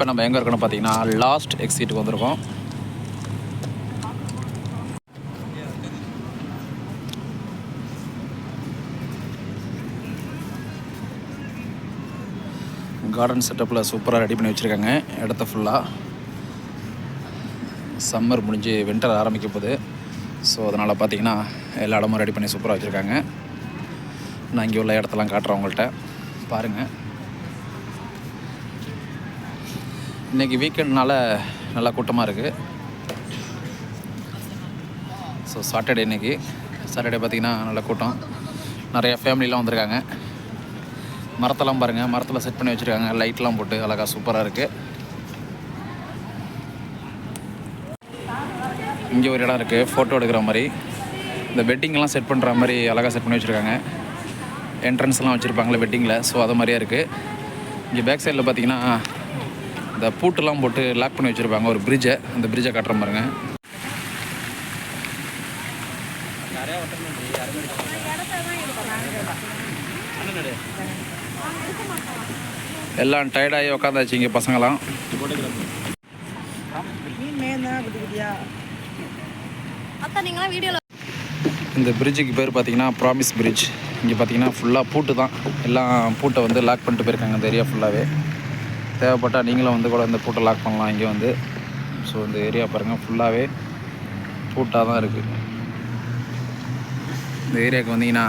இப்போ நம்ம எங்கே இருக்கோன்னு பார்த்தீங்கன்னா லாஸ்ட் எக்ஸிட்டுக்கு வந்திருக்கோம். கார்டன் செட்டப்பில் சூப்பராக ரெடி பண்ணி வச்சுருக்காங்க இடத்த ஃபுல்லாக. சம்மர் முடிஞ்சு வின்டர் ஆரம்பிக்க போகுது. ஸோ அதனால் பார்த்திங்கன்னா எல்லா இடமும் ரெடி பண்ணி சூப்பராக வச்சுருக்காங்க. நான் இங்கே உள்ள இடத்தெல்லாம் காட்டுறேன் உங்கள்கிட்ட பாருங்கள். இன்றைக்கி வீக்கெண்ட்னால நல்லா கூட்டமாக இருக்குது. ஸோ சாட்டர்டே இன்றைக்கி சாட்டர்டே பார்த்திங்கன்னா நல்ல கூட்டம். நிறையா ஃபேமிலிலாம் வந்திருக்காங்க. மரத்தெல்லாம் பாருங்கள், மரத்தில் செட் பண்ணி வச்சுருக்காங்க. லைட்லாம் போட்டு அழகாக சூப்பராக இருக்குது. இங்கே ஒரு இடம் இருக்குது ஃபோட்டோ எடுக்கிற மாதிரி. இந்த வெட்டிங்லாம் செட் பண்ணுற மாதிரி அழகாக செட் பண்ணி வச்சுருக்காங்க. என்ட்ரன்ஸ்லாம் வச்சுருப்பாங்களே வெட்டிங்கில், ஸோ அது மாதிரியே இருக்குது. இங்கே பேக் சைடில் பார்த்திங்கன்னா இந்த பூட்டெல்லாம் போட்டு லாக் பண்ணி வச்சுருப்பாங்க ஒரு பிரிட்ஜை. அந்த பிரிட்ஜை காட்டுற பாருங்க. எல்லாம் டயர்டாகி உட்காந்தாச்சு இங்கே பசங்களாம். இந்த பிரிட்ஜுக்கு பேர் பார்த்தீங்கன்னா ப்ராமிஸ் பிரிட்ஜ். இங்கே பார்த்தீங்கன்னா ஃபுல்லாக பூட்டு தான். எல்லாம் பூட்டை வந்து லாக் பண்ணிட்டு போயிருக்காங்க இந்த ஏரியா ஃபுல்லாகவே. தேவைப்பட்டால் நீங்களும் வந்து கூட இந்த பூட்டை லாக் பண்ணலாம் இங்கே வந்து. ஸோ இந்த ஏரியா பாருங்கள் ஃபுல்லாகவே பூட்டாக தான் இருக்குது. இந்த ஏரியாவுக்கு வந்தீங்கன்னா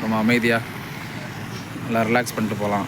ரொம்ப அமைதியாக நல்லா ரிலாக்ஸ் பண்ணிட்டு போகலாம்.